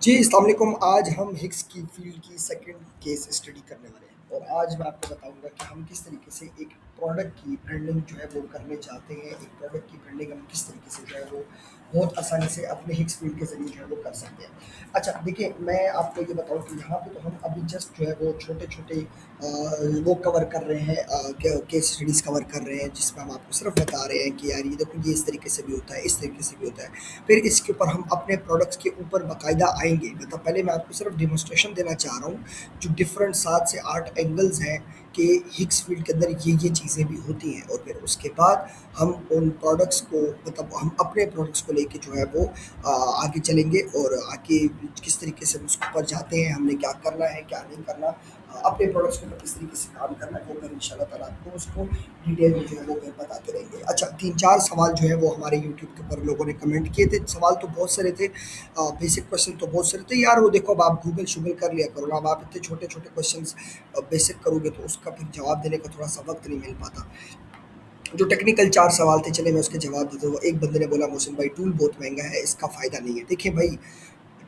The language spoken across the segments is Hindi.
जी, अस्सलाम वालेकुम। आज हम हिग्स की फ़ील्ड की सेकंड केस स्टडी करने वाले हैं और आज मैं आपको बताऊँगा कि हम किस तरीके से एक प्रोडक्ट की ब्रांडिंग जो है वो करने चाहते हैं। एक प्रोडक्ट की ब्रांडिंग हम किस तरीके से जो है वो बहुत आसानी से अपने हिग्स फ़ील्ड के ज़रिए जो है वो कर सकते हैं। अच्छा देखिए, मैं आपको ये बताऊँ कि यहाँ पे तो हम अभी जस्ट जो है वो छोटे-छोटे वो कवर कर रहे हैं, केस स्टडीज़ कवर कर रहे हैं जिसमें हम आपको सिर्फ़ बता रहे हैं कि यार ये देखो, ये इस तरीके से भी होता है, इस तरीके से भी होता है। फिर इसके ऊपर हम अपने प्रोडक्ट्स के ऊपर बाकायदा आएँगे। मतलब पहले मैं आपको सिर्फ डेमोंस्ट्रेशन देना चाह रहा हूँ, जो डिफरेंट 7 से 8 एंगल्स हैं कि हिग्स फ़ील्ड के अंदर ये चीज़ें भी होती हैं और फिर उसके बाद हम उन प्रोडक्ट्स को, मतलब हम अपने प्रोडक्ट्स को लेके जो है वो आगे चलेंगे और आगे किस तरीके से हम उसके ऊपर जाते हैं, हमने क्या करना है, क्या नहीं करना, अपने प्रोडक्ट्स के ऊपर किस तरीके से काम करना है, वो फिर इंशाल्लाह ताला आपको उसको डिटेल में जो है वो फिर बताते रहेंगे। अच्छा, 3-4 सवाल जो है वो हमारे यूट्यूब के ऊपर लोगों ने कमेंट किए थे। सवाल तो बहुत सारे थे, बेसिक क्वेश्चन तो बहुत सारे थे। यार वो देखो, अब आप गूगल-शूगल कर लिया करो ना, अब आप इतने छोटे-छोटे क्वेश्चन्स बेसिक करोगे तो उसका फिर जवाब देने का थोड़ा-सा वक़्त नहीं मिल पाता। जो टेक्निकल 4 सवाल थे, चलिए मैं उसके जवाब देता हूँ। एक बंदे ने बोला, मोहसिन भाई टूल बहुत महँगा है, इसका फ़ायदा नहीं है। देखिए भाई,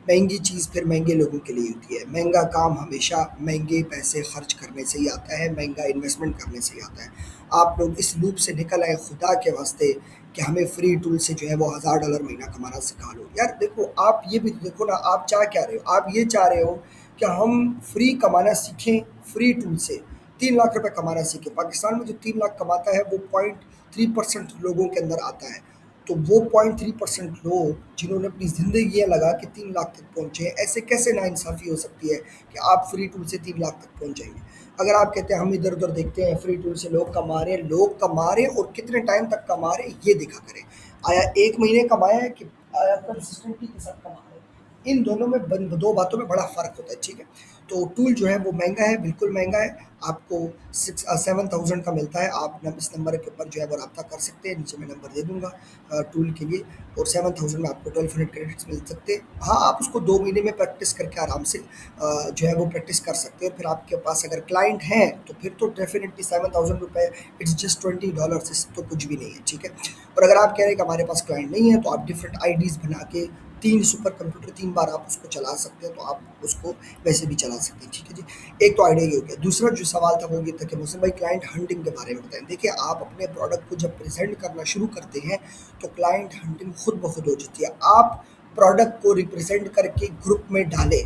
महँगी चीज़ फिर महँगे लोगों के लिए होती है। महँगा काम हमेशा महँगे पैसे खर्च करने से ही आता है, महँगा इन्वेस्टमेंट करने से ही आता है। आप लोग इस लूप से निकल आएँ खुदा के वास्ते कि हमें फ्री टूल से जो है वो $1000 महीना कमाना सिखा लो। यार देखो, आप ये भी देखो ना, आप चाह क्या रहे हो? आप ये चाह रहे हो कि हम फ्री कमाना सीखें फ्री टूल से, 3 लाख रुपए कमाना सीखें। पाकिस्तान में जो 3 लाख कमाता है वो 0.3% लोगों के अंदर आता है। तो वो 0.3% लोग जिन्होंने अपनी ज़िंदगियाँ लगा के 3 लाख तक पहुँचे हैं, ऐसे कैसे नाइंसाफ़ी हो सकती है कि आप फ्री टूल से 3 लाख तक पहुँच जाएँगे? अगर आप कहते हैं हम इधर-उधर देखते हैं फ्री टूल से लोग कमा रहे हैं और कितने टाइम तक कमा रहे हैं, ये देखा करें। आया 1 महीने कमाया है कि आया कंसिस्टेंटली के साथ कमा रहे हैं? इन दोनों में 2 बातों में बड़ा फ़र्क होता है, ठीक है? तो टूल जो है वो महँगा है, बिल्कुल महँगा है। आपको 7,000 का मिलता है। आप इस नंबर के ऊपर जो है वो राब्ता कर सकते हैं, नीचे मैं नंबर दे दूँगा टूल के लिए। और 7,000 में आपको 1200 क्रेडिट्स मिल सकते हैं। हाँ, आप उसको 2 महीने में प्रैक्टिस करके आराम से जो है वो प्रैक्टिस कर सकते हैं। फिर आपके पास अगर क्लाइंट हैं, तो फिर तो डेफ़िनिटली ₹7,000 इट्स जस्ट $20, इससे तो कुछ भी नहीं है, ठीक है? और अगर आप कह रहे हैं कि हमारे पास क्लाइंट नहीं है, तो आप डिफरेंट आईडीज़ बना के 3 सुपर कंप्यूटर 3 बार आप उसको चला सकते हैं, तो आप उसको वैसे भी चला सकते हैं, ठीक है जी? एक तो आइडिया ये हो गया। दूसरा जो सवाल था वो ये था कि मुझसे भाई क्लाइंट हंटिंग के बारे में बताएँ। देखिए, आप अपने प्रोडक्ट को जब प्रेज़ेंट करना शुरू करते हैं, तो क्लाइंट हंटिंग खुद ब खुद हो जाती है। आप प्रोडक्ट को रिप्रेज़ेंट करके ग्रुप में डालें।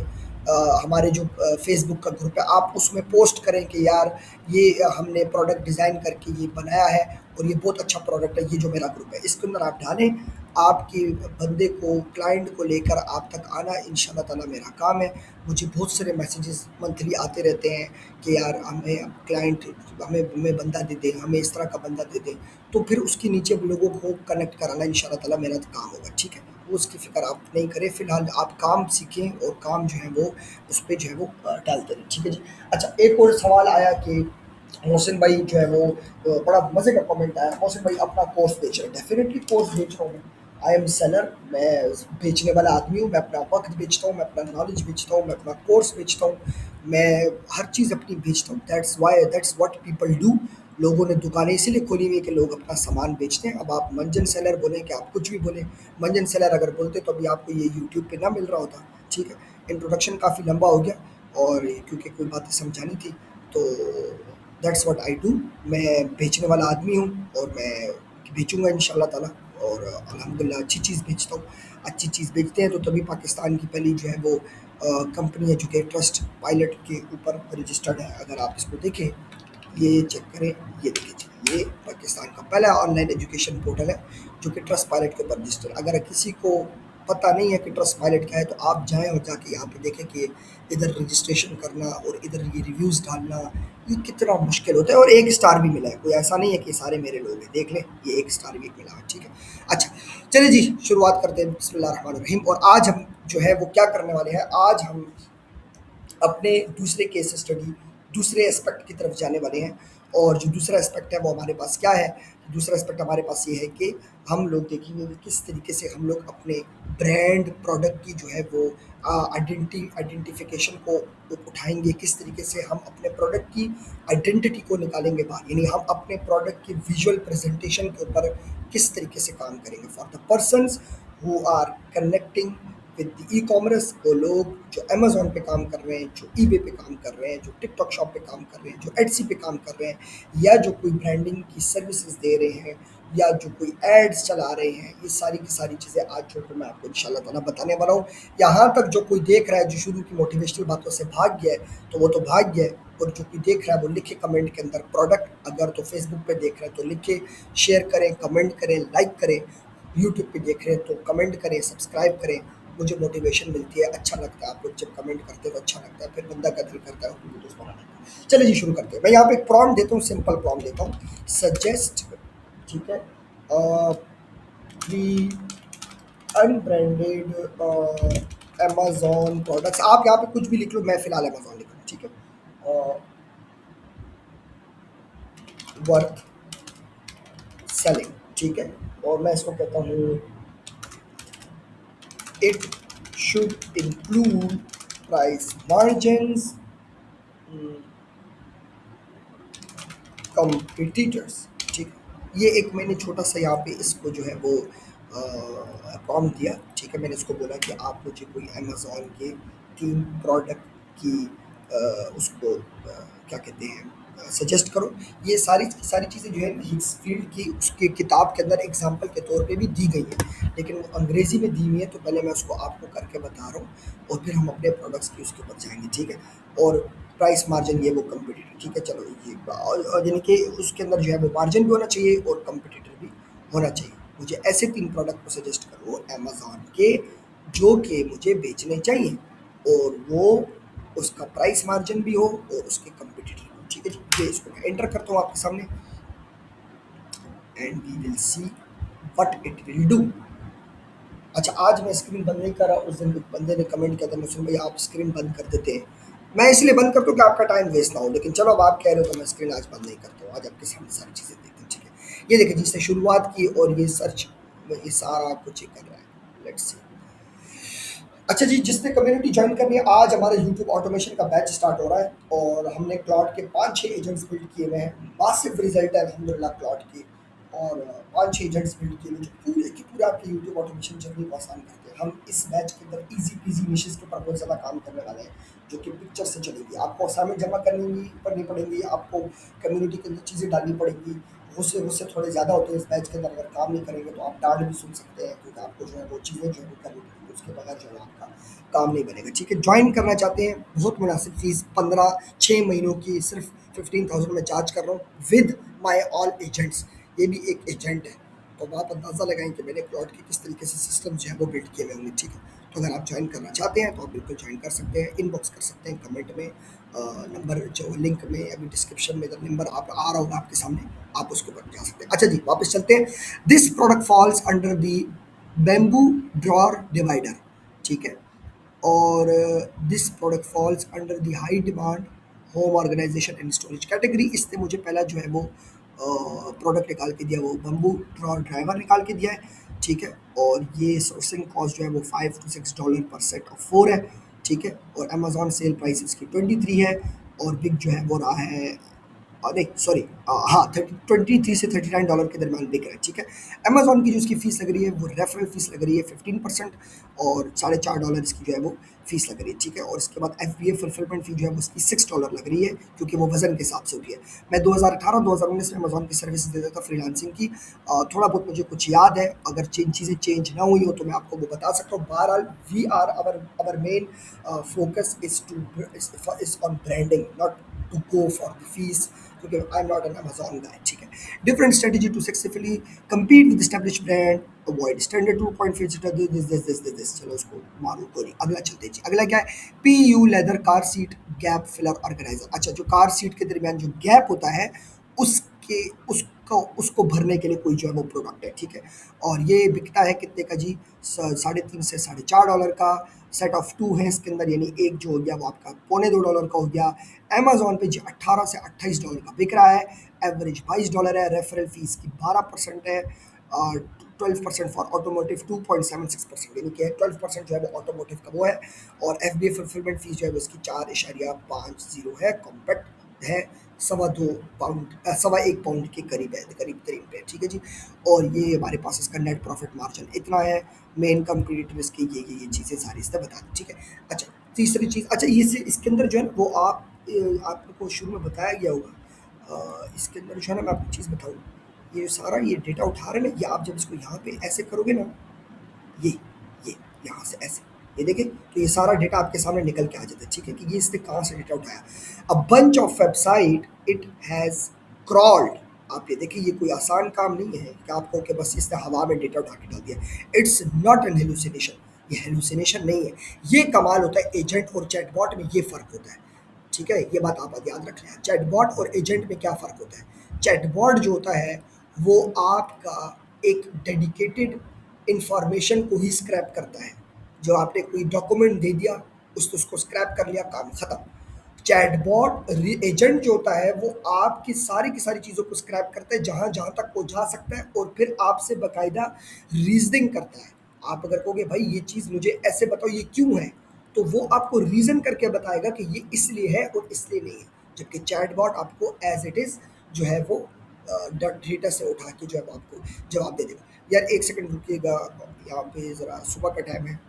हमारे जो फ़ेसबुक का ग्रुप है, आप उसमें पोस्ट करें कि यार ये हमने प्रोडक्ट डिज़ाइन करके ये बनाया है और ये बहुत अच्छा प्रोडक्ट है, ये जो मेरा ग्रुप है। इसके अंदर आप डालें, आपके बंदे को, क्लाइंट को लेकर आप तक आना इंशाल्लाह ताला मेरा काम है। मुझे बहुत सारे मैसेजेस मंथली आते रहते हैं कि यार हमें क्लाइंट, हमें बंदा दे दें, हमें इस तरह का बंदा दे दें। तो फिर उसके नीचे लोगों को कनेक्ट कराना इंशाल्लाह ताला मेरा काम होगा, ठीक है? वो उसकी फ़िक्र आप नहीं करें, फ़िलहाल आप काम सीखें और काम जो है वो उस पे जो है वो डालते रहें, ठीक है जी? अच्छा, एक और सवाल आया कि मोहसिन भाई जो है वो बड़ा मज़े का कमेंट आया, मोहसिन भाई अपना कोर्स बेच रहे हैं। डेफ़िनिटली कोर्स बेच रहा हूँ मैं। आई एम सेलर, मैं बेचने वाला आदमी हूँ, मैं अपना वक़्त बेचता हूँ, मैं अपना नॉलेज बेचता हूँ, मैं अपना कोर्स बेचता हूँ, मैं हर चीज़ अपनी बेचता हूँ। That's what people do. लोगों ने दुकानें इसीलिए खोली हुई है कि लोग अपना सामान बेचते हैं। अब आप मंजन सेलर बोलें कि आप कुछ भी बोलें, मंजन सेलर अगर बोलते तो अभी आपको ये यूट्यूब पे ना मिल रहा होता, ठीक है? इंट्रोडक्शन काफ़ी लंबा हो गया और क्योंकि कोई बातें समझानी थी, तो दैट्स व्हाट आई डू। मैं बेचने वाला आदमी हूँ और मैं बेचूँगा इंशाल्लाह ताला और अल्हम्दुलिल्लाह अच्छी चीज़ बेचता हूँ। अच्छी चीज़ बेचते हैं तो तभी पाकिस्तान की पहली जो है वो कंपनी है जो कि ट्रस्ट पायलट के ऊपर रजिस्टर्ड है। अगर आप इसको देखें, ये चेक करें, ये देखिए जी, ये पाकिस्तान का पहला ऑनलाइन एजुकेशन पोर्टल है जो कि ट्रस्ट पायलट के ऊपर रजिस्टर। अगर किसी को पता नहीं है कि ट्रस्ट पायलट क्या है, तो आप जाएँ और जाके यहाँ पे देखें कि इधर रजिस्ट्रेशन करना और इधर ये रिव्यूज़ डालना, ये कितना मुश्किल होता है। और 1 स्टार भी मिला है, कोई ऐसा नहीं है कि सारे मेरे लोग हैं, देख लें, ये 1 स्टार भी मिला है, ठीक है? अच्छा, चलिए जी, शुरुआत करते हैं बिस्मिल्लाहिर्रहमानिर्रहीम। और आज हम जो है वो क्या करने वाले हैं, आज हम अपने दूसरे केस स्टडी, दूसरे एस्पेक्ट की तरफ जाने वाले हैं। और जो दूसरा एस्पेक्ट है वो हमारे पास क्या है? दूसरा एस्पेक्ट हमारे पास ये है कि हम लोग देखेंगे कि किस तरीके से हम लोग अपने ब्रांड प्रोडक्ट की जो है वो आइडेंटिफिकेशन को उठाएँगे, किस तरीके से हम अपने प्रोडक्ट की आइडेंटिटी को निकालेंगे बाहर, यानी हम अपने प्रोडक्ट की विजुअल प्रेज़ेंटेशन के ऊपर किस तरीके से काम करेंगे for the persons who are connecting with e commerce, वो लोग जो अमेजोन पे काम कर रहे हैं, जो ईबे पे काम कर रहे हैं, जो टिकटॉक शॉप पे काम कर रहे हैं, जो एटसी पे काम कर रहे हैं, या जो कोई ब्रांडिंग की सर्विसेज दे रहे हैं, या जो कोई एड्स चला रहे हैं, ये सारी की सारी चीज़ें आज जो है मैं आपको इंशाल्लाह ताला बताने वाला हूँ। यहाँ तक जो कोई देख रहा है, जो शुरू की मोटिवेशनल बातों से भाग गया है, तो वो तो भाग गया है, और जो कोई देख रहा है वो लिखे कमेंट के अंदर प्रोडक्ट, अगर तो फेसबुक पे देख रहे हैं तो लिखे, शेयर करें, कमेंट करें, लाइक करें, यूट्यूब पे देख रहे हैं तो कमेंट करें, सब्सक्राइब करें। मुझे मोटिवेशन मिलती है, अच्छा लगता है, आप लोग जब कमेंट करते हो तो अच्छा लगता है, फिर बंदा का दिल करता है वीडियोस बनाने का। चलिए जी शुरू करते हैं। मैं यहाँ पे एक प्रॉम्प्ट देता हूँ, सिंपल प्रॉम्प्ट देता हूँ, सजेस्ट, ठीक है, थ्री अनब्रांडेड अमेजोन प्रोडक्ट्स। आप यहाँ पे कुछ भी लिख लो, मैं फिलहाल अमेजोन लिख रहा हूँ, ठीक है, वर्थ सेलिंग, ठीक है, और मैं इसको कहता हूँ it should include price margins, competitors, ठीक है। ये एक मैंने छोटा सा यहाँ पे इसको जो है वो प्रॉम्प्ट दिया, ठीक है। मैंने इसको बोला कि आप मुझे कोई अमेजोन के 3 प्रोडक्ट की उसको क्या कहते हैं सजेस्ट करो। ये सारी सारी चीज़ें जो है हिट्सफील्ड की उसके किताब के अंदर एग्जाम्पल के तौर पे भी दी गई है, लेकिन वो अंग्रेज़ी में दी हुई है, तो पहले मैं उसको आपको करके बता रहा हूँ और फिर हम अपने प्रोडक्ट्स की उसके ऊपर जाएंगे, ठीक है। और प्राइस मार्जिन, ये वो कंपटीटर, ठीक है। चलो ये और यानी कि उसके अंदर जो है वो मार्जिन भी होना चाहिए और कंपटीटर भी होना चाहिए। मुझे ऐसे 3 प्रोडक्ट को सजेस्ट करो अमेज़न के, जो कि मुझे बेचने चाहिए, और वो उसका प्राइस मार्जिन भी हो और उसके कंपटीटर हो, ठीक है जी। ये इसको मैं एंटर करता हूँ आपके सामने, and we will see what it will do. अच्छा, आज मैं स्क्रीन बंद नहीं कर रहा, उस दिन बंदे ने कमेंट किया था मुझसे, भाई आप स्क्रीन बंद कर देते हैं। मैं इसलिए बंद करता हूँ कि आपका टाइम वेस्ट ना हो, लेकिन चलो अब आप कह रहे हो तो मैं स्क्रीन आज बंद नहीं करता हूँ। आज आपके सामने सारी चीज़ें देखते हैं, ठीक है। ये देखिए, जिसने शुरुआत की और ये सर्च में ये सारा कुछ ही कर रहा है, लेट्स सी। अच्छा जी, जिसने कम्युनिटी ज्वाइन करनी है, आज हमारे यूट्यूब ऑटोमेशन का बैच स्टार्ट हो रहा है, और हमने क्लाउड के 5-6 एजेंट्स बिल्ड किए हुए हैं। मासिव रिजल्ट है अल्हम्दुलिल्लाह क्लाउड की, और 5-6 एजेंट्स बिल्ड किए हुए जो पूरे की पूरे आपकी यूट्यूब ऑटोमेशन जर्नी को आसान करते हैं। हम इस बैच के अंदर ईजी पीजी निशेस के ऊपर बहुत ज़्यादा काम करने वाले हैं, जो कि पिक्चर से चलेगी। आपको असाइनमेंट जमा करनी पड़ेंगी, आपको कम्युनिटी के अंदर चीज़ें डालनी पड़ेंगी। उससे थोड़े ज़्यादा होते हैं इस बैच के अंदर। अगर काम नहीं करेंगे तो आप डांट भी सुन सकते हैं, क्योंकि आपको जो है वो चीज़ें जो है वो करनी पड़ेंगी, उसके बगैर जो है आपका काम नहीं बनेगा, ठीक है। ज्वाइन करना चाहते हैं, बहुत मुनासिब फीस, 6 महीनों की सिर्फ 15,000 में चार्ज कर रहा हूँ विद माई ऑल एजेंट्स। ये भी एक एजेंट है, तो आप अंदाज़ा लगाएं कि मैंने क्लाउड के किस तरीके से सिस्टम जो है वो बिल्ड किए हुए होंगे, ठीक है। तो अगर आप ज्वाइन करना चाहते हैं तो आप बिल्कुल ज्वाइन कर सकते हैं, इनबॉक्स कर सकते हैं कमेंट में, नंबर जो लिंक में अभी डिस्क्रिप्शन में इधर नंबर आप आ रहा होगा आपके सामने, आप उसके ऊपर जा सकते हैं। अच्छा जी, वापस चलते हैं। This product falls under the bamboo drawer divider, ठीक है, और this product falls under the high demand home organisation and storage category. इसने मुझे पहला जो है वो प्रोडक्ट निकाल के दिया, वो बम्बू ड्राइवर निकाल के दिया है, ठीक है। और ये सोर्सिंग कॉस्ट जो है वो $5 to $6 पर सेट ऑफ 4 है, ठीक है। और अमेजोन सेल प्राइस इसकी 23 है, और बिग जो है वो रहा है नहीं सॉरी, हाँ, 23 से $39 के दरमियान बिक रहा है, ठीक है। अमेजोन की जो इसकी फीस लग रही है वो रेफरल फीस लग रही है 15%, और $4.5 इसकी जो है वो फीस लग रही है, ठीक है। और इसके बाद FBA फुलफिलमेंट फी जो है वो इसकी $6 लग रही है, क्योंकि वो वजन के हिसाब से होती है। मैं 2018-2019 में अमेजोन की सर्विस देता था फ्रीलांसिंग की, थोड़ा बहुत मुझे कुछ याद है। अगर चीज़ें चेंज ना हुई हो तो मैं आपको वो बता सकता हूँ। बहरहाल we are our main focus is on branding, not to go for the fees, क्योंकि I am not an Amazon guy, ठीक है। Different strategy to successfully compete with established brand, avoid standard 2 point feature, this चलो उसको मारो गोली। अगला चलते हैं जी, अगला क्या है, PU leather car seat gap filler organiser. अच्छा, जो कार सीट के दरमियान जो गैप होता है उसके उसको भरने के लिए कोई जो है वो प्रोडक्ट है, ठीक है। और ये बिकता है कितने का जी, $3.5 से $4.5 का। सेट ऑफ 2 है इसके अंदर, यानी एक जो हो गया वो आपका $2.25 का हो गया। अमेजोन पे जी $18 से $28 का बिक रहा है, एवरेज $22 है, रेफरल फीस की 12% है, और 12% फॉर ऑटोमोटिव, 2.76%, यानी कि 12% जो है वो ऑटोमोटिव का वो है। और FBA फुलफिलमेंट फीस जो है वो इसकी 4.50 है, कॉम्पैक्ट है, सवा 1 पाउंड के करीब है, करीब करीब पे, ठीक है जी। और ये हमारे पास इसका नेट प्रॉफिट मार्जिन इतना है, मेन कंप्लीट रिस्क की ये चीज़ें सारी इसने बता दी, ठीक है। अच्छा, तीसरी चीज़, अच्छा ये इसके अंदर जो है ना वो आपको शुरू में बताया गया होगा, इसके अंदर जो है ना मैं आपको चीज़ बताऊँ, ये सारा ये डेटा उठा रहे हैं ना, ये आप जब इसको यहाँ पे ऐसे करोगे ना, ये ये यहाँ से ऐसे, ये देखिए, तो ये सारा डेटा आपके सामने निकल के आ जाता है, ठीक है, कि ये इसने कहाँ से डेटा उठाया। अ bunch of website it has crawled. आप ये देखिए, ये कोई आसान काम नहीं है कि आपको कि बस इसने हवा में डेटा उठा के डाल दिया। इट्स नॉट एन हेलुसिनेशन, ये हेलुसिनेशन नहीं है, ये कमाल होता है एजेंट और चैटबॉट में, ये फ़र्क होता है, ठीक है, ये बात आप याद रख लें। चैटबॉट और एजेंट में क्या फ़र्क होता है? चैटबॉट जो होता है वो आपका एक डेडिकेटेड इंफॉर्मेशन को ही स्क्रैप करता है, जो आपने कोई डॉक्यूमेंट दे दिया, उसको स्क्रैप कर लिया, काम खत्म। चैटबॉट एजेंट जो होता है वो आपकी की सारी चीज़ों को स्क्रैप करता है, जहाँ जहाँ तक वो जा सकता है, और फिर आपसे बकायदा रीजनिंग करता है। आप अगर कहोगे भाई ये चीज़ मुझे ऐसे बताओ ये क्यों है, तो वो आपको रीज़न करके बताएगा कि ये इसलिए है और इसलिए नहीं है, जबकि चैटबॉट आपको एज इट इज़ जो है वो डेटा से उठा के जो है वो आपको जवाब दे देगा। यार एक सेकंड रुकिएगा, यहाँ पे ज़रा सुबह का टाइम है,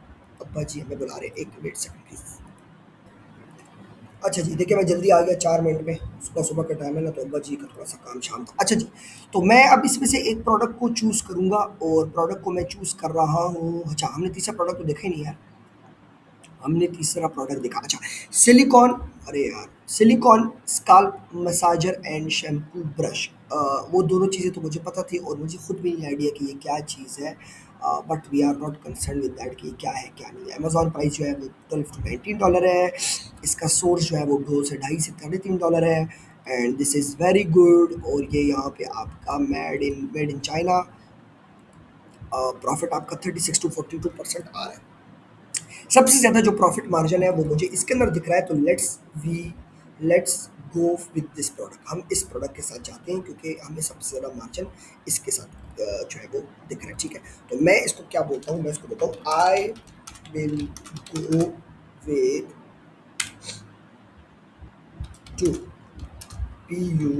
अब्बा जी हमें बुला रहे हैं, एक वेट सेकंड प्लीज़। अच्छा जी, देखिए मैं जल्दी आ गया 4 मिनट में, सुबह सुबह का टाइम है ना, तो अब्बा जी का थोड़ा सा काम शाम था। अच्छा जी, तो मैं अब इसमें से एक प्रोडक्ट को चूज़ करूँगा, और प्रोडक्ट को मैं चूज़ कर रहा हूँ। अच्छा, हमने तीसरा प्रोडक्ट तो देखा ही नहीं यार, हमने तीसरा प्रोडक्ट देखा, अच्छा, सिलिकॉन, अरे यार, silicon scalp massager and shampoo brush. वो दोनों चीज़ें तो मुझे पता थी, और मुझे खुद भी नहीं आइडिया कि ये क्या चीज़ है, but we are not concern with that कि ये क्या है क्या नहीं है। अमेजोन प्राइस जो है वो $12 to $19 है, इसका सोर्स जो है वो 2 से 2.5 से 3.5 डॉलर है, and this is very good. और ये यहाँ पे आपका मेड इन चाइना, प्रॉफिट आपका 36 to 42% आ रहा है। सबसे ज़्यादा जो प्रॉफिट मार्जिन है वो मुझे इसके अंदर दिख रहा है, तो let's go with this product. हम इस प्रोडक्ट के साथ जाते हैं, क्योंकि हमें सबसे ज़्यादा मार्जिन इसके साथ जो है वो दिख रहा है, ठीक है। तो मैं इसको क्या बोलता हूँ, मैं इसको बोलता हूँ I will go with two PU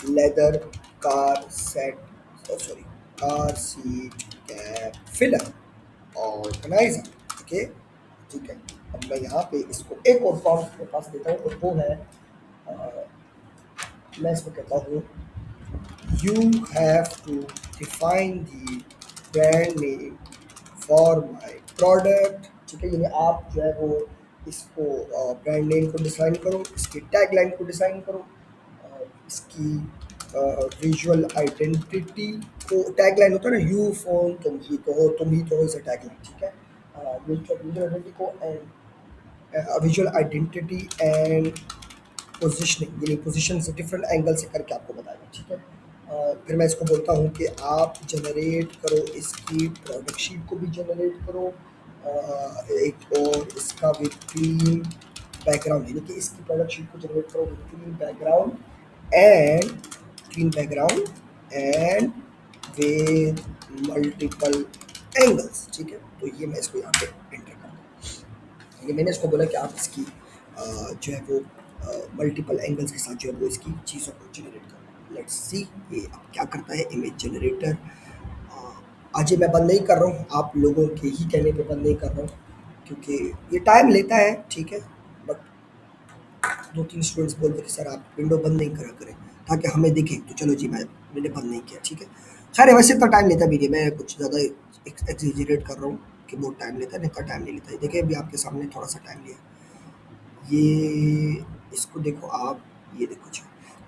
leather car set, sorry, car seat cap filler organiser, okay, ठीक है। अब मैं यहाँ पे इसको एक और फॉर्म के पास देता हूँ, और वो है, अ, मैं इसको कहता हूँ, you have to define the brand name for my product, ठीक है, यानी आप जो है वो इसको ब्रांड नेम को डिज़ाइन करो, इसकी टैगलाइन को डिज़ाइन करो, इसकी विजुअल आइडेंटिटी को, टैगलाइन होता है ना, यू फोन तुम ही तो हो, इसे टैगलाइन, ठीक है, विजुअल आइडेंटिटी को, and visual identity and positioning, यानी पोजिशन से डिफरेंट एंगल से करके आपको बताएगा, ठीक है। फिर मैं इसको बोलता हूँ कि आप जनरेट करो, इसकी प्रोडक्ट शीट को भी जनरेट करो, एक और इसका विद क्लीन बैकग्राउंड, यानी कि इसकी प्रोडक्ट शीट को जनरेट करो with and clean background and with multiple angles, ठीक है। तो ये मैं इसको यहाँ पे एंटर करता हूँ, ये मैंने इसको बोला कि आप इसकी जो है वो मल्टीपल एंगल्स के साथ जो है वो इसकी चीज़ों को जनरेट करो। लेट्स सी ये अब क्या करता है इमेज जनरेटर। आज ये मैं बंद नहीं कर रहा हूँ, आप लोगों के ही कहने पे बंद नहीं कर रहा हूँ, क्योंकि ये टाइम लेता है, ठीक है, बट 2-3 स्टूडेंट्स बोलते कि सर आप विंडो बंद नहीं करा करें ताकि हमें दिखे, तो चलो जी मैंने बंद नहीं किया, ठीक है। खैर वैसे इतना टाइम लेता भी नहीं, मैं कुछ ज़्यादा एक्सेजरेट कर रहा हूँ कि बहुत टाइम लेता है, नहीं इतना टाइम नहीं लेता है। देखिए अभी आपके सामने थोड़ा सा टाइम लिया, ये इसको देखो आप, ये देखो जी,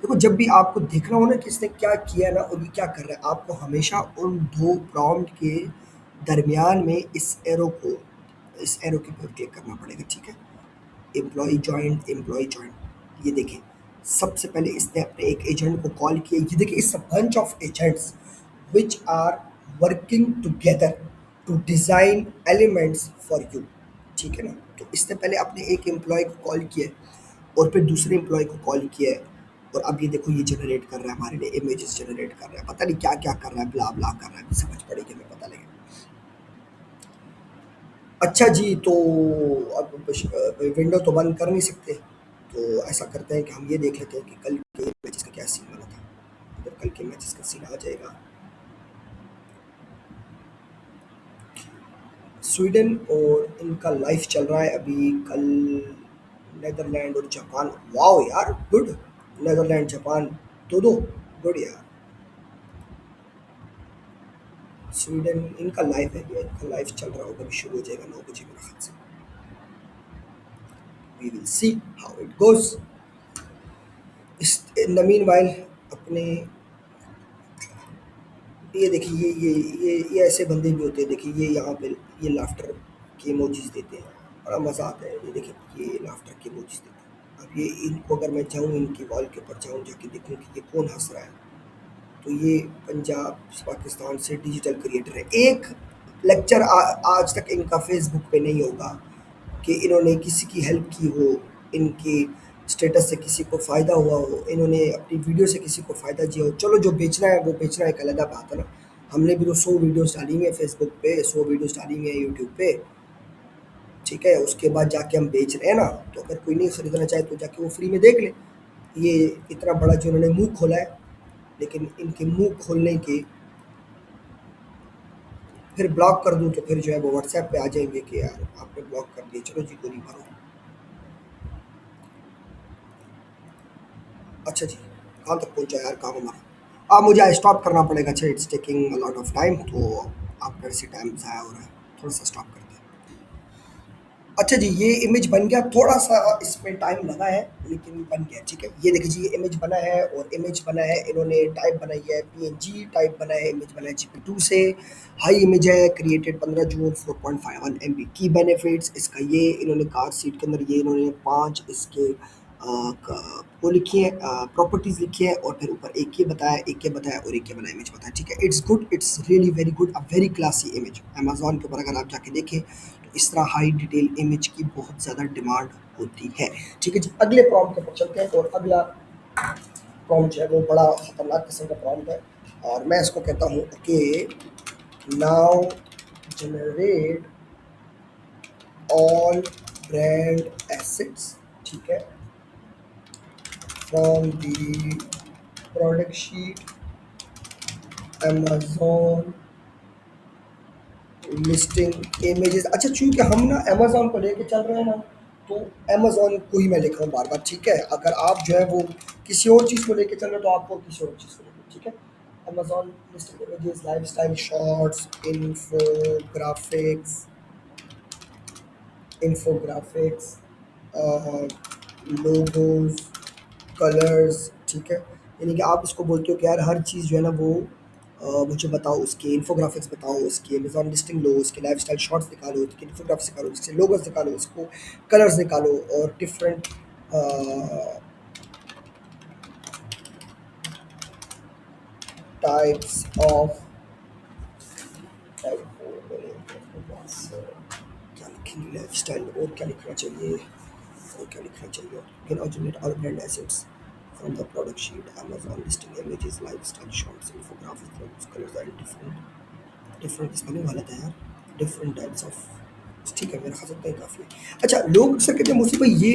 देखो जब भी आपको देखना हो ना कि इसने क्या किया ना और ये क्या कर रहा है, आपको हमेशा उन 2 प्रॉम्प्ट के दरमियान में इस एरो के ऊपर क्लिक करना पड़ेगा, ठीक है। एम्प्लॉय जॉइंट, ये देखें, सबसे पहले इसने अपने एक एजेंट को कॉल किया, ये देखिए it's a bunch of agents which are working together to design elements for you, ठीक है ना। तो इसने पहले अपने एक एम्प्लॉय को कॉल किया है, और फिर दूसरे एम्प्लॉय को कॉल किया है, और अब ये देखो ये जनरेट कर रहा है हमारे लिए, इमेजेस जनरेट कर रहा है, पता नहीं क्या क्या कर रहा है, ब्ला ब्ला कर रहा है, समझ पड़ेगी हमें, पता लगेगा। अच्छा जी, तो अब विंडो तो बंद कर नहीं सकते, तो ऐसा करते हैं कि हम ये देख लेते हैं कि कल ये मैचेस का क्या सीन बना था। इधर कल के मैचेस का सीन आ जाएगा। स्वीडन और इनका लाइव चल रहा है अभी। कल नेदरलैंड और जापान, वाओ यार गुड। नेदरलैंड जापान 2-2, गुड यार। स्वीडन इनका लाइव है भैया, इनका लाइव चल रहा होगा, अभी शुरू हो जाएगा 9 बजे मेरे ख्याल से। We will see how it goes. इस इन द मीन वाइल अपने ये देखिए, ये ऐसे बंदे भी होते हैं। देखिए ये यहाँ पे ये लाफ्टर के इमोजीज देते हैं, बड़ा मज़ा आता है। ये देखिए ये लाफ्टर के इमोजीज देते हैं। अब ये इनको अगर मैं जाऊँ इनकी वॉल के ऊपर जाऊँ, जाके देखूँ कि ये कौन हंस रहा है, तो ये पंजाब पाकिस्तान से डिजिटल क्रिएटर है। एक लेक्चर आज तक इनका फेसबुक पे नहीं होगा कि इन्होंने किसी की हेल्प की हो, इनके स्टेटस से किसी को फ़ायदा हुआ हो, इन्होंने अपनी वीडियो से किसी को फ़ायदा दिया हो। चलो जो बेचना है वो बेचना, एक अलग बात है ना। हमने भी तो 100 वीडियोस डाली हुई है फेसबुक पे, 100 वीडियोस डाली हुई है यूट्यूब पे, ठीक है। उसके बाद जाके हम बेच रहे हैं ना, तो अगर कोई नहीं खरीदना चाहे तो जाके वो फ्री में देख ले। ये इतना बड़ा जो इन्होंने मुंह खोला है, लेकिन इनके मुंह खोलने के फिर ब्लॉक कर दूँ तो फिर जो है वो व्हाट्सएप पे आ जाएंगे कि यार आपने ब्लॉक कर दिया, चलो जी गोली मारो। अच्छा जी, कहाँ तक पहुँचा यार काम हमारा। मुझे स्टॉप करना पड़ेगा। अच्छा it's taking a lot of time, तो आपका इसी टाइम ज़ाया हो रहा है, थोड़ा सा स्टॉप करते हैं। अच्छा जी, ये इमेज बन गया, थोड़ा सा इसमें टाइम लगा है लेकिन बन गया, ठीक है। ये देखिए जी, ये इमेज बना है, और इमेज बना है इन्होंने टाइप बनाई है पीएनजी टाइप बना है, इमेज बना है जीपी2 से। हाई इमेज है, क्रिएटेड 15 जून, 4.51 MB की। बेनिफिट्स इसका ये इन्होंने कार सीट के अंदर ये इन्होंने 5 इसके वो लिखी है, प्रॉपर्टीज लिखी है, और फिर ऊपर एक ये बताया, एक ये बताया, और एक ये बनाया इमेज बताया, ठीक है। It's good, it's really very good, a very classy image. Amazon के ऊपर अगर आप जाके देखें तो इस तरह हाई डिटेल इमेज की बहुत ज़्यादा डिमांड होती है, ठीक है जी। अगले प्रॉम्प्ट के ऊपर चलते हैं, और अगला प्रॉम्प्ट जो है वो बड़ा खतरनाक किस्म का प्रॉम्प्ट है, और मैं इसको कहता हूँ कि now generate all brand assets, ठीक है, from the product sheet Amazon listing images. अच्छा चूंकि हम ना अमेजोन को लेके चल रहे हैं ना, तो अमेजोन को ही मैं लिख रहा हूँ बार बार, ठीक है। अगर आप जो है वो किसी और चीज़ को लेके चल रहे हो तो आपको किसी और चीज़ को लेके, ठीक है। Amazon listing images, life style shorts, infographics, logos, colours, ठीक है। यानी कि आप इसको बोलते हो कि यार हर चीज़ जो है ना वो मुझे बताओ, उसकी इन्फोग्राफिक्स बताओ, उसकी अमेजोन लिस्टिंग लो, उसके लाइफस्टाइल शॉर्ट्स निकालो, उसकी इन्फोग्राफिक्स निकालो, उसके लोगोस निकालो, उसको कलर्स निकालो, और डिफरेंट टाइप्स ऑफ क्या लिखेंगे लाइफ स्टाइल, और क्या लिखना चाहिए, और क्या लिखना चाहिए। Can originate all brand assets from the product sheet Amazon listing images, life style shorts, infographics, colours and different different spelling वाला था यार, डिफरेंट टाइप्स ऑफ, ठीक है मेरा ख्याल से इतना ही काफ़ी है। अच्छा लोग अक्सर कहते हैं मुझसे भाई ये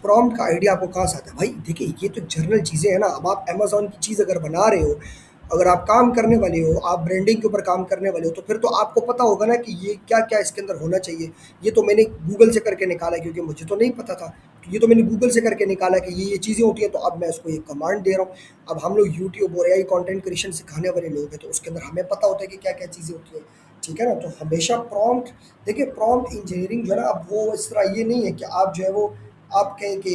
प्रॉम्प्ट का आइडिया आपको कहाँ से आता है। भाई देखिए ये तो जनरल चीज़ें हैं ना। अब आप अमेजोन की चीज़ अगर बना रहे हो, अगर आप काम करने वाले हो, आप ब्रांडिंग के ऊपर काम करने वाले हो, तो फिर तो आपको पता होगा ना कि ये क्या क्या इसके अंदर होना चाहिए। ये तो मैंने गूगल से करके निकाला है, क्योंकि मुझे तो नहीं पता था। तो ये तो मैंने गूगल से करके निकाला कि ये चीज़ें होती हैं, तो अब मैं उसको एक कमांड दे रहा हूँ। अब हम लोग यूट्यूब और एआई कंटेंट क्रिएशन सिखाने वाले लोग हैं, तो उसके अंदर हमें पता होता है कि क्या क्या चीज़ें होती हैं, ठीक है ना। तो हमेशा प्रॉम्प्ट, देखिए प्रॉम्प्ट इंजीनियरिंग जो है ना, अब वो इस तरह ये नहीं है कि आप जो है वो आप कहें कि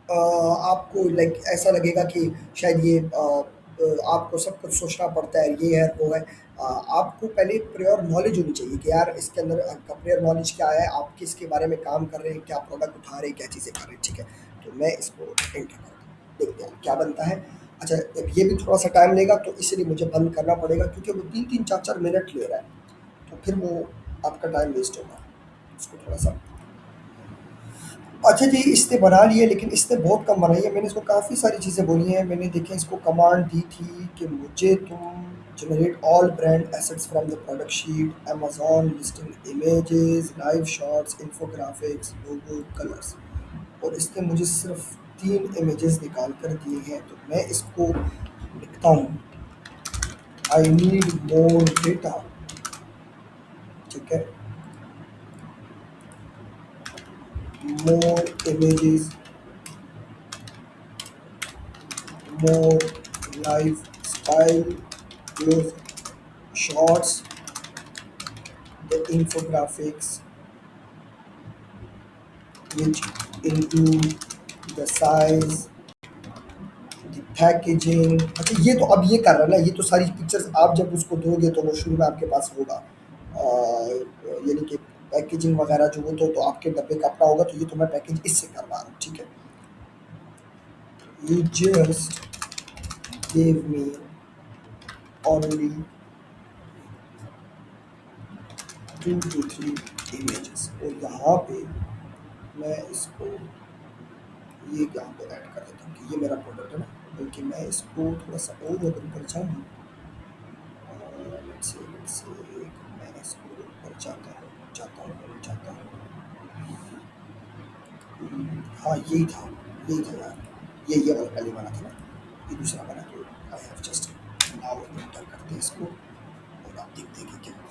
आपको लाइक ऐसा लगेगा कि शायद ये आपको सब कुछ सोचना पड़ता है, ये है वो है। आपको पहले प्रेयर नॉलेज होनी चाहिए कि यार इसके अंदर आपका प्रेयर नॉलेज क्या है, आप किसके बारे में काम कर रहे हैं, क्या प्रोडक्ट उठा रहे हैं, क्या चीज़ें कर रहे हैं, ठीक है। तो मैं इसको एंटर करता हूँ, देखते हैं क्या बनता है। अच्छा अब ये भी थोड़ा सा टाइम लेगा, तो इसलिए मुझे बंद करना पड़ेगा, क्योंकि वो 3-3 4-4 मिनट ले रहा है, तो फिर वो आपका टाइम वेस्ट होगा। इसको थोड़ा सा, अच्छा जी इसने बना लिए, लेकिन इसने बहुत कम बनाई है। मैंने इसको काफ़ी सारी चीज़ें बोली हैं। मैंने देखें इसको कमांड दी थी कि मुझे तुम generate all brand assets from the product sheet Amazon listing images, live shots, infographics, logo, colours, और इसने मुझे सिर्फ तीन इमेजेस निकाल कर दिए हैं, तो मैं इसको लिखता हूँ आई नीड मोर डेटा। ठीक है, more images, more life style use shorts, the infographics which include the size, the packaging। अच्छा ये तो अब ये कर रहा है ना, ये तो सारी पिक्चर्स आप जब उसको दोगे तो वो शुरू में आपके पास होगा, यानी कि पैकेजिंग वगैरह जो वो तो आपके डब्बे का अपना होगा, तो ये तो मैं पैकेज इससे करवा रहा हूँ। ठीक है, you just gave me only 2 to 3 images, और यहाँ पे मैं इसको ये यहाँ पे ऐड कर देता हूँ कि ये मेरा प्रोडक्ट है ना, बल्कि मैं इसको थोड़ा सा और अगर ऊपर जाऊँ, let's say मैं इसको ऊपर जाता हूँ। हाँ यही था यार, ये वाला पहले बना था ना, ये दूसरा बना, तो I have just now enter करते हैं इसको और आप देखते हैं कि क्या होगा।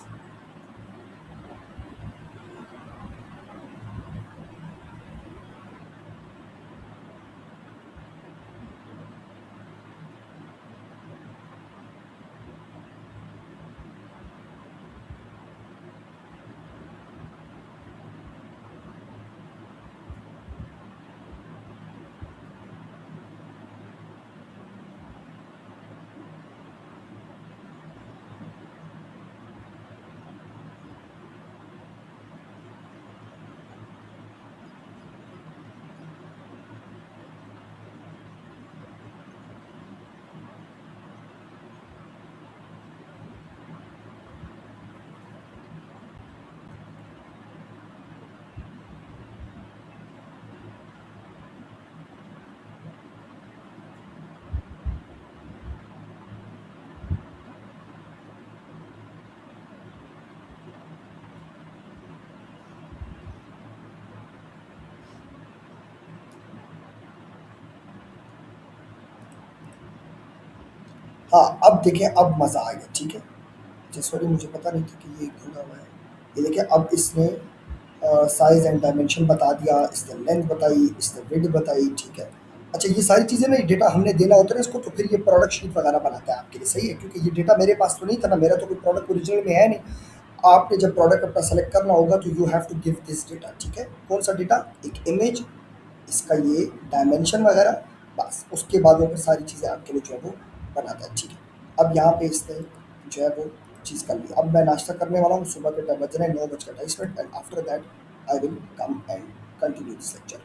हाँ अब देखिए, अब मज़ा आ गया। ठीक है, सॉरी मुझे पता नहीं था कि ये खुला हुआ है। ये देखिए अब इसने साइज़ एंड डायमेंशन बता दिया, इसने लेंथ बताई, इसने विड्थ बताई। ठीक है, अच्छा ये सारी चीज़ें ना, ये डेटा हमने देना होता है ना इसको, तो फिर ये प्रोडक्ट शीट वगैरह बनाता है आपके लिए। सही है, क्योंकि ये डेटा मेरे पास तो नहीं था ना, मेरा तो कोई प्रोडक्ट ओरिजिनल में है नहीं। आपने जब प्रोडक्ट अपना सेलेक्ट करना होगा तो you have to give this data. ठीक है, कौन सा डेटा? एक इमेज, इसका ये डायमेंशन वगैरह, बस उसके बाद वो फिर सारी चीज़ें आपके लिए जो है वो बनाता है। ठीक है, अब यहाँ पे इसने जो है वो चीज़ कर ली। अब मैं नाश्ता करने वाला हूँ, सुबह के टाइम बज रहे हैं 9:28, and after that I will come and continue this lecture.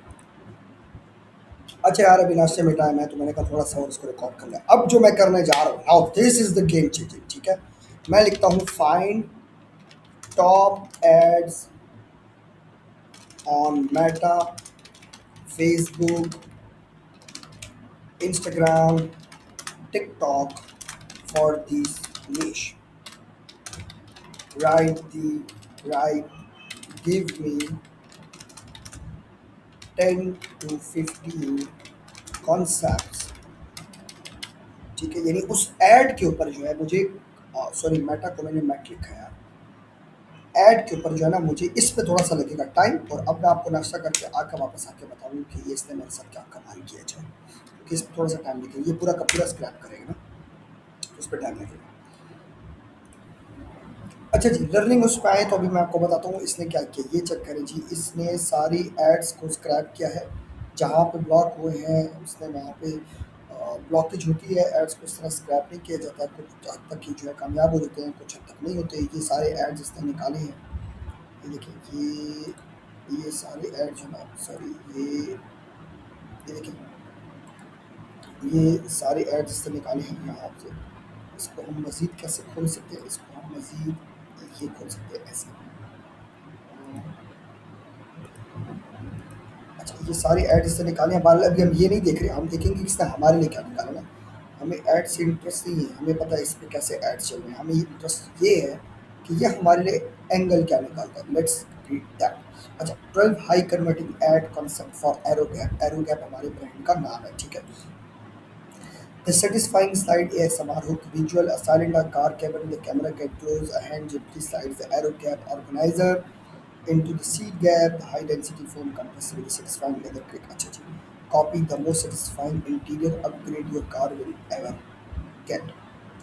अच्छा यार, अभी नाश्ते में टाइम है, तो मैंने कहा थोड़ा सा और इसको रिकॉर्ड कर लिया। अब जो मैं करने जा रहा हूँ, now this is the game changing. ठीक है, मैं लिखता हूँ find top ads on Meta, Facebook, Instagram, TikTok for this niche. Write, give me 10 to 15 concepts। ठीक है, यानी उस ऐड के ऊपर जो है मुझे, सॉरी मेटा को मैंने मैट लिखा है यार, ऐड के ऊपर जो है ना मुझे इस पे थोड़ा सा लगेगा टाइम। और अब मैं आपको नाश्ता करके आकर वापस आके बताऊँ कि ये इसने मेरे साथ क्या कमाल किया जाए, क्योंकि इस पर थोड़ा सा टाइम लगेगा, ये पूरा का पूरा स्क्रैप करेगा ना, तो उस पर टाइम लगेगा। अच्छा जी, लर्निंग उस पे आए तो अभी मैं आपको बताता हूँ इसने क्या किया। ये चेक करें जी, इसने सारी एड्स को स्क्रैप किया है। जहाँ पे ब्लॉक हुए हैं उसने वहाँ पे ब्लॉकेज होती है, एड्स को इस तरह स्क्रैप नहीं किया जाता। कुछ हद तक ही जो है कामयाब हो जाते हैं, कुछ हद तक नहीं होते। ये सारे एड्स इसने निकाले हैं, ये देखिए, ये सारे एड जो ना, सॉरी ये देखिए, ये सारे एड्स इससे निकाले हैं यहाँ से। इसको हम मज़ीद कैसे खोल सकते हैं? इसको हम मज़ीद ये खोल सकते हैं ऐसे। अच्छा ये सारे ऐड इससे निकाले हैं, मान लो अभी हम ये नहीं देख रहे, हम देखेंगे कि इसने हमारे लिए क्या निकाला ना। हमें ऐड से इंटरेस्ट नहीं है, हमें पता है इस पे कैसे ऐड चल रहे हैं, हमें इंटरेस्ट ये है कि ये हमारे लिए एंगल क्या निकालता है। Let's read that. अच्छा, 12 high converting ad concept for Aerogap. Aerogap हमारे ब्रांड का नाम है, ठीक है। The satisfying slide ASMR hook visual, a silent car cabin, the camera get close, a hand gently slides the aero gap organizer into the seat gap, the high density foam compressor with a satisfying leather click. अच्छा जी, copy the most satisfying interior upgrade your car will ever get.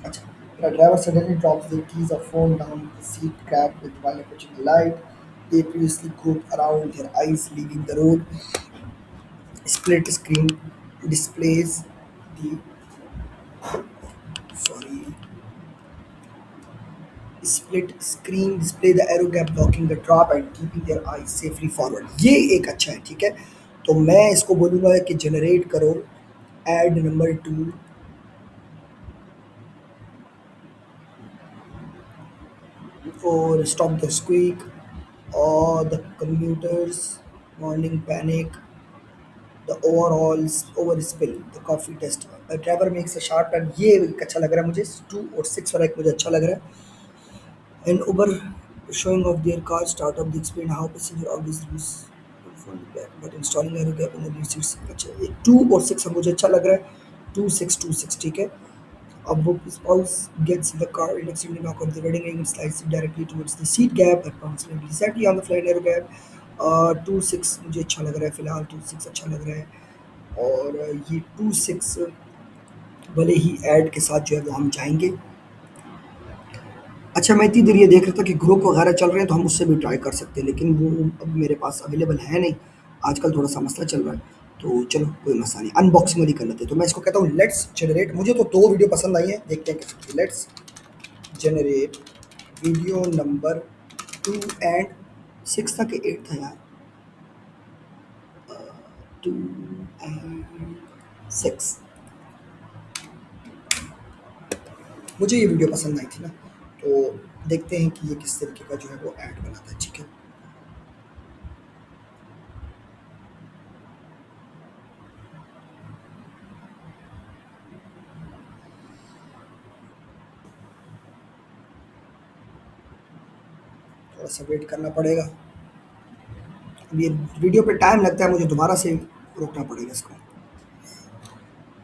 अच्छा, the driver suddenly drops their keys or phone down the seat gap with while approaching the light. They previously groped around their eyes leaving the road. Split screen displays the sorry split screen display the aero gap blocking the drop and keeping their eyes safely forward। ये एक अच्छा है, ठीक है। तो मैं इसको बोलूँगा कि जनरेट करो एड नंबर 2 और स्टॉप द स्क्वीक और the commuters morning panic the overall over spill the coffee test the driver makes a sharp turn। ये एक अच्छा लग रहा है मुझे, 2 और 6 वाला एक मुझे अच्छा लग रहा है। And Uber showing off their car startup, they explain how passenger always lose from the back, but installing aero gap in the rear seats। अच्छा, ये 2 और 6 मुझे अच्छा लग रहा है। 2 6 ठीक है। अब वो spouse gets in the car and accidentally knock on the wedding ring and slides it directly towards the seat gap and bounces exactly on the flight aero gap। 2 6 मुझे अच्छा लग रहा है फिलहाल, 2 6 अच्छा लग रहा है। और ये 2 6 भले ही ऐड के साथ जो है वो हम जाएंगे। अच्छा, मैं इतनी देर ये देख रहा था कि ग्रुप वगैरह चल रहे हैं तो हम उससे भी ट्राई कर सकते हैं, लेकिन वो अब मेरे पास अवेलेबल है नहीं। आजकल थोड़ा सा मसला चल रहा है, तो चलो कोई मसला नहीं, अनबॉक्सिंग वाली कर लेते हैं। तो मैं इसको कहता हूँ लेट्स जनरेट। मुझे तो 2 वीडियो पसंद आई हैं, देखते हैं कैसे। Let's generate video number 2 and 6 था कि 8 था यार? 2 एंड 6। मुझे ये वीडियो पसंद आई थी ना, तो देखते हैं कि ये किस तरीके का जो है वो ऐड बनाता है, ठीक है। थोड़ा सा वेट करना पड़ेगा। अब ये वीडियो पे टाइम लगता है, मुझे दोबारा से रोकना पड़ेगा इसको।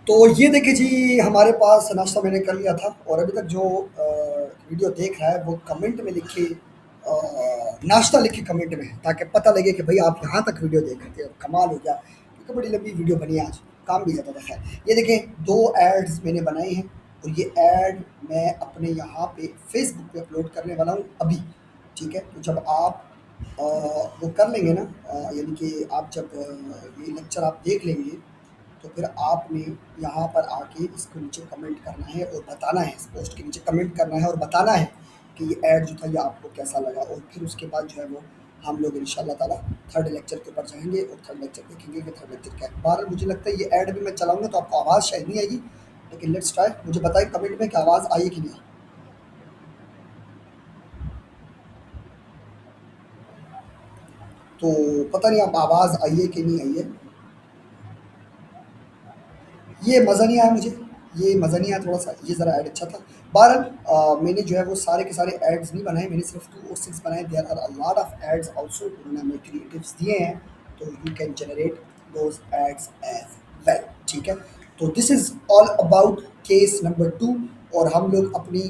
तो ये देखिए जी, हमारे पास नाश्ता मैंने कर लिया था और अभी तक जो वीडियो देख रहा है वो कमेंट में लिखे नाश्ता लिखे कमेंट में, ताकि पता लगे कि भाई आप यहाँ तक वीडियो देख रहे थे। और कमाल हो गया, क्योंकि बड़ी लंबी वीडियो बनी है आज, काम भी ज़्यादा था। खैर, ये देखें 2 एड्स मैंने बनाए हैं और ये ऐड मैं अपने यहाँ पे फेसबुक पे अपलोड करने वाला हूँ अभी, ठीक है। तो जब आप वो कर लेंगे ना, यानी कि आप जब ये लेक्चर आप देख लेंगे, तो फिर आपने यहाँ पर आके इसके नीचे कमेंट करना है और बताना है, इस पोस्ट के नीचे कमेंट करना है और बताना है कि ये ऐड जो था ये आपको कैसा लगा। और फिर उसके बाद जो है वो हम लोग इंशाल्लाह ताला थर्ड लेक्चर के ऊपर जाएंगे और थर्ड लेक्चर देखेंगे कि थर्ड लेक्चर क्या है। बहरहाल मुझे लगता है ये ऐड भी मैं चलाऊँगा तो आपको आवाज़ शायद नहीं आएगी, लेकिन लेट्स ट्राई। मुझे बताइए कमेंट में कि आवाज़ आई है कि नहीं। तो पता नहीं अब आवाज़ आई है कि नहीं आई है। ये मज़ा नहीं आया मुझे, ये मज़ा नहीं आया थोड़ा-सा, ये ज़रा ऐड अच्छा था। बहरहाल मैंने जो है वो सारे के सारे एड्स नहीं बनाए, मैंने सिर्फ 2 और 6 बनाए। There are a lot of ads also, उन्होंने हमें क्रिएटिव्स दिए हैं, तो you can generate those ads as well, ठीक है। तो this is all about case number 2। और हम लोग अपनी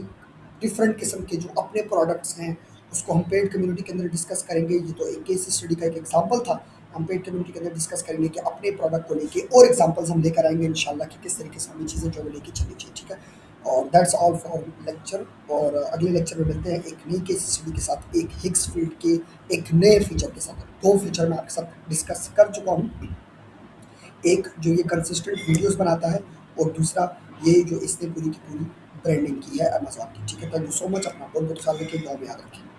डिफरेंट किस्म के जो अपने प्रोडक्ट्स हैं उसको हम पेड कम्युनिटी के अंदर डिस्कस करेंगे। ये तो एक केस स्टडी का एक एग्जांपल था। हम पेड कम्युनिटी के अंदर डिस्कस करेंगे कि अपने प्रोडक्ट को लेके और एग्जांपल्स हम लेकर आएंगे इंशाल्लाह कि किस तरीके से हमें चीज़ें जो है लेके चलनी चाहिए, ठीक है। और दैट्स ऑल फॉर लेक्चर। और अगले लेक्चर में मिलते हैं एक नई केस स्टडी के साथ, एक हिग्स फील्ड के एक नए फीचर के साथ। 2 फीचर मैं आपके साथ डिस्कस कर चुका हूँ, एक जो ये कंसिस्टेंट वीडियोस बनाता है और दूसरा ये जो इसने पूरी की पूरी ब्रांडिंग की है अमेज़न की, ठीक है। थैंक यू सो मच, अपना बहुत बहुत ख्याल रखिए, दुआ में याद रखें।